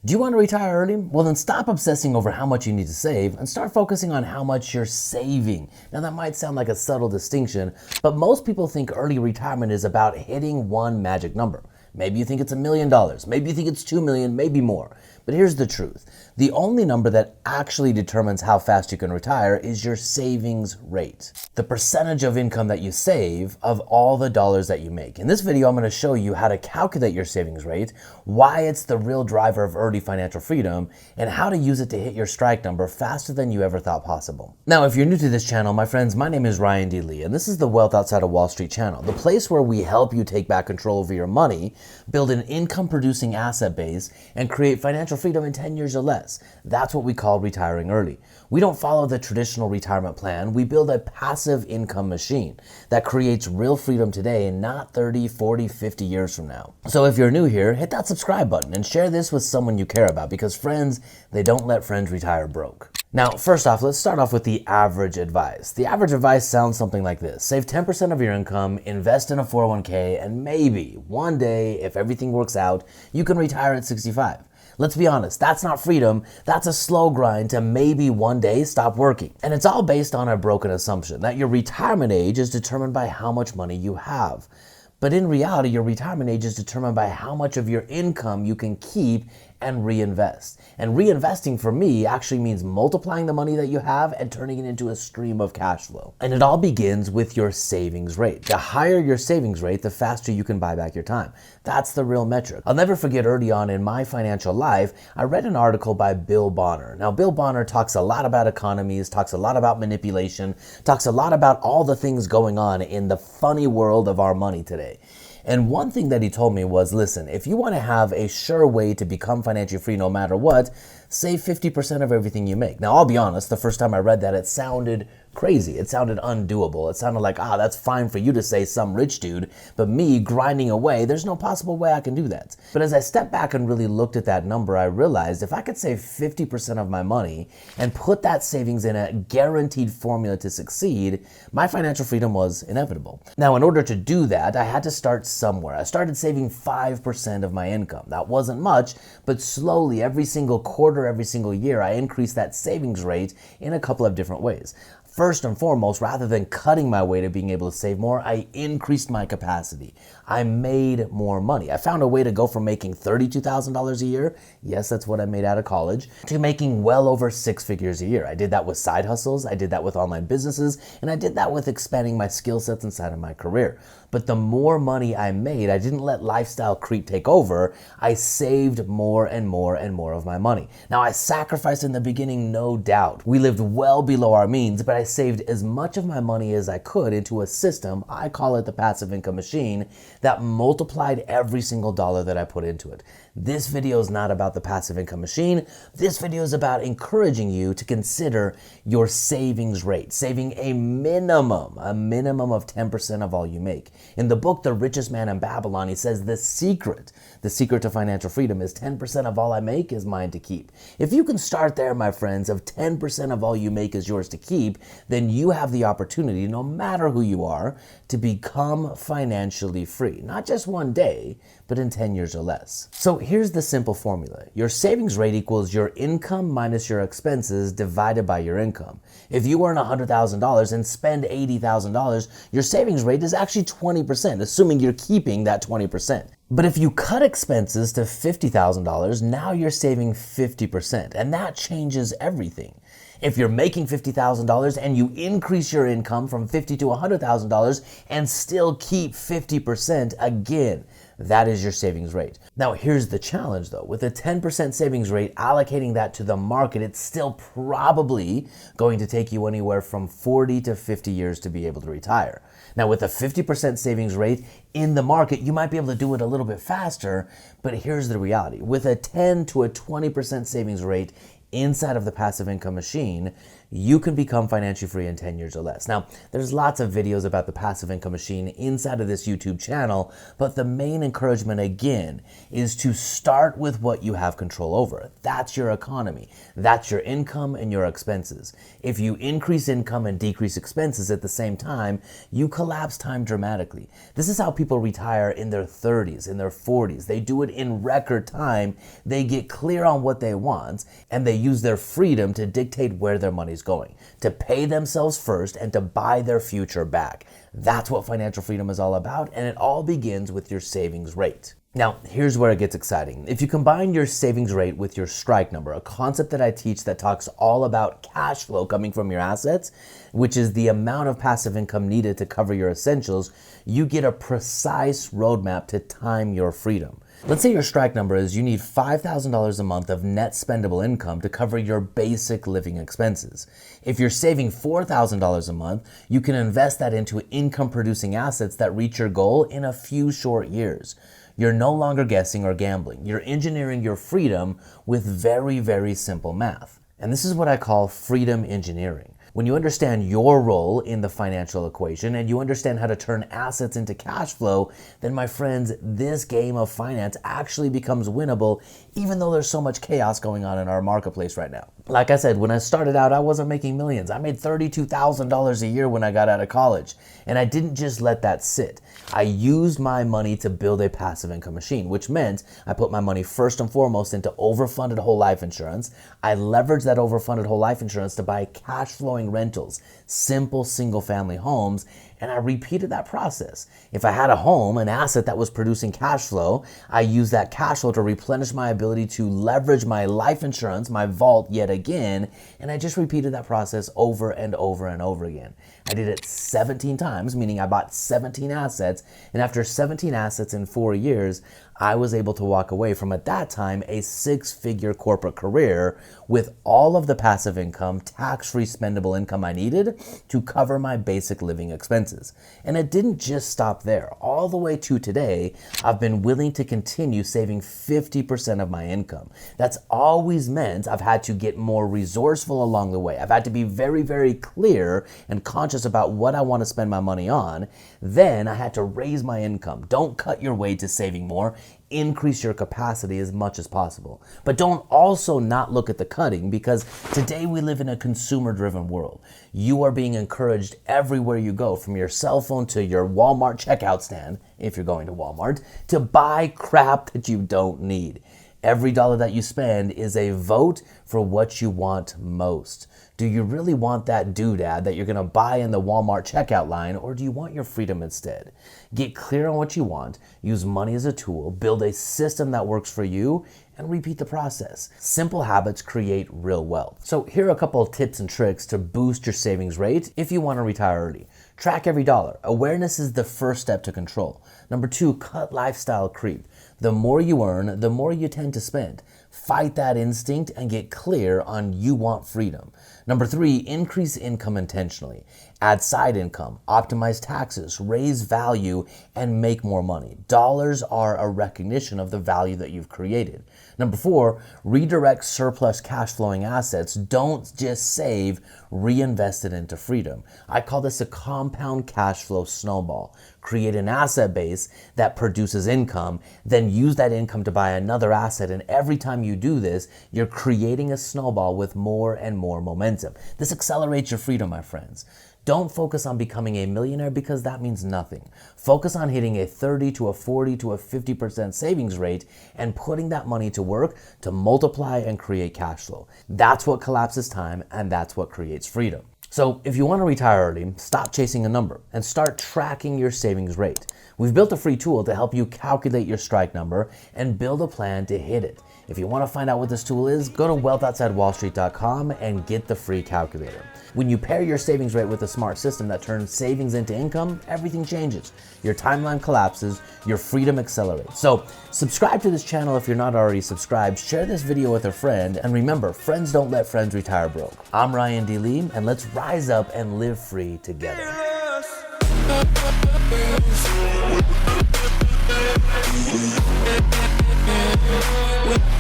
Do you want to retire early? Well, then stop obsessing over how much you need to save and start focusing on how much you're saving. Now, that might sound like a subtle distinction, but most people think early retirement is about hitting one magic number. Maybe you think it's $1 million, maybe you think it's 2 million, maybe more. But here's the truth. The only number that actually determines how fast you can retire is your savings rate. The percentage of income that you save of all the dollars that you make. In this video, I'm going to show you how to calculate your savings rate, why it's the real driver of early financial freedom, and how to use it to hit your strike number faster than you ever thought possible. Now, if you're new to this channel, my friends, my name is Ryan D. Lee, and this is the Wealth Outside of Wall Street channel, the place where we help you take back control over your money, build an income-producing asset base, and create financial freedom in 10 years or less. That's what we call retiring early. We don't follow the traditional retirement plan. We build a passive income machine that creates real freedom today and not 30, 40, 50 years from now. So if you're new here, hit that subscribe button and share this with someone you care about because friends, they don't let friends retire broke. Now, first off, let's start off with the average advice. The average advice sounds something like this. Save 10% of your income, invest in a 401k, and maybe one day, if everything works out, you can retire at 65. Let's be honest, that's not freedom, that's a slow grind to maybe one day stop working. And it's all based on a broken assumption that your retirement age is determined by how much money you have. But in reality, your retirement age is determined by how much of your income you can keep and reinvest. And reinvesting for me actually means multiplying the money that you have and turning it into a stream of cash flow. And it all begins with your savings rate. The higher your savings rate, the faster you can buy back your time. That's the real metric. I'll never forget early on in my financial life, I read an article by Bill Bonner. Now, Bill Bonner talks a lot about economies, talks a lot about manipulation, talks a lot about all the things going on in the funny world of our money today. And one thing that he told me was, listen, if you want to have a sure way to become financially free no matter what, save 50% of everything you make. Now, I'll be honest, the first time I read that, it sounded crazy. It sounded undoable. It sounded like, that's fine for you to say, some rich dude, but me grinding away, there's no possible way I can do that. But as I stepped back and really looked at that number, I realized if I could save 50% of my money and put that savings in a guaranteed formula to succeed, my financial freedom was inevitable. Now, in order to do that, I had to start somewhere. I started saving 5% of my income. That wasn't much, but slowly, every single quarter, every single year, I increased that savings rate in a couple of different ways. First and foremost, rather than cutting my way to being able to save more, I increased my capacity. I made more money. I found a way to go from making $32,000 a year, yes, that's what I made out of college, to making well over 6 figures a year. I did that with side hustles, I did that with online businesses, and I did that with expanding my skill sets inside of my career. But the more money I made, I didn't let lifestyle creep take over. I saved more and more and more of my money. Now, I sacrificed in the beginning, no doubt. We lived well below our means, but I saved as much of my money as I could into a system, I call it the passive income machine, that multiplied every single dollar that I put into it. This video is not about the passive income machine. This video is about encouraging you to consider your savings rate, saving a minimum of 10% of all you make. In the book, The Richest Man in Babylon, he says the secret to financial freedom is 10% of all I make is mine to keep. If you can start there, my friends, of 10% of all you make is yours to keep, then you have the opportunity, no matter who you are, to become financially free. Not just one day, but in 10 years or less. So here's the simple formula. Your savings rate equals your income minus your expenses divided by your income. If you earn $100,000 and spend $80,000, your savings rate is actually 20%, assuming you're keeping that 20%. But if you cut expenses to $50,000, now you're saving 50%, and that changes everything. If you're making $50,000 and you increase your income from $50,000 to $100,000 and still keep 50%, again, that is your savings rate. Now, here's the challenge though. With a 10% savings rate, allocating that to the market, it's still probably going to take you anywhere from 40 to 50 years to be able to retire. Now, with a 50% savings rate in the market, you might be able to do it a little bit faster, but here's the reality. With a 10 to a 20% savings rate inside of the passive income machine, you can become financially free in 10 years or less. Now, there's lots of videos about the passive income machine inside of this YouTube channel, but the main encouragement again is to start with what you have control over. That's your economy. That's your income and your expenses. If you increase income and decrease expenses at the same time, you collapse time dramatically. This is how people retire in their 30s, in their 40s. They do it in record time. They get clear on what they want, and they use their freedom to dictate where their money's going, to pay themselves first and to buy their future back. That's what financial freedom is all about, and it all begins with your savings rate. Now, here's where it gets exciting. If you combine your savings rate with your strike number, a concept that I teach that talks all about cash flow coming from your assets, which is the amount of passive income needed to cover your essentials, you get a precise roadmap to time your freedom. Let's say your strike number is you need $5,000 a month of net spendable income to cover your basic living expenses. If you're saving $4,000 a month, you can invest that into income producing assets that reach your goal in a few short years. You're no longer guessing or gambling. You're engineering your freedom with very, very simple math. And this is what I call freedom engineering. When you understand your role in the financial equation and you understand how to turn assets into cash flow, then my friends, this game of finance actually becomes winnable, even though there's so much chaos going on in our marketplace right now. Like I said, when I started out, I wasn't making millions. I made $32,000 a year when I got out of college. And I didn't just let that sit. I used my money to build a passive income machine, which meant I put my money first and foremost into overfunded whole life insurance. I leveraged that overfunded whole life insurance to buy cash flowing rentals, simple single family homes, and I repeated that process. If I had a home, an asset that was producing cash flow, I used that cash flow to replenish my ability to leverage my life insurance, my vault yet again, and I just repeated that process over and over and over again. I did it 17 times, meaning I bought 17 assets, and after 17 assets in 4 years, I was able to walk away from, at that time, a 6-figure corporate career with all of the passive income, tax-free spendable income I needed to cover my basic living expenses. And it didn't just stop there. All the way to today, I've been willing to continue saving 50% of my income. That's always meant I've had to get more resourceful along the way. I've had to be very, very clear and conscious about what I want to spend my money on. Then I had to raise my income. Don't cut your way to saving more. Increase your capacity as much as possible. But don't also not look at the cutting, because today we live in a consumer-driven world. You are being encouraged everywhere you go, from your cell phone to your Walmart checkout stand, if you're going to Walmart, to buy crap that you don't need. Every dollar that you spend is a vote for what you want most. Do you really want that doodad that you're going to buy in the Walmart checkout line, or do you want your freedom instead? Get clear on what you want, use money as a tool, build a system that works for you, and repeat the process. Simple habits create real wealth. So here are a couple of tips and tricks to boost your savings rate if you want to retire early. Track every dollar. Awareness is the first step to control. Number 2, cut lifestyle creep. The more you earn, the more you tend to spend. Fight that instinct and get clear on you want freedom. Number 3, increase income intentionally. Add side income, optimize taxes, raise value, and make more money. Dollars are a recognition of the value that you've created. Number 4, redirect surplus cash flowing assets. Don't just save, reinvest it into freedom. I call this a compound cash flow snowball. Create an asset base that produces income, then use that income to buy another asset. And every time you do this, you're creating a snowball with more and more momentum. This accelerates your freedom, my friends. Don't focus on becoming a millionaire, because that means nothing. Focus on hitting a 30 to a 40 to a 50% savings rate and putting that money to work to multiply and create cash flow. That's what collapses time, and that's what creates freedom. So if you want to retire early, stop chasing a number and start tracking your savings rate. We've built a free tool to help you calculate your strike number and build a plan to hit it. If you want to find out what this tool is, go to wealthoutsideWallStreet.com and get the free calculator. When you pair your savings rate with a smart system that turns savings into income, everything changes. Your timeline collapses, your freedom accelerates. So subscribe to this channel if you're not already subscribed, share this video with a friend, and remember, friends don't let friends retire broke. I'm Ryan D. Lee, and let's rise up and live free together.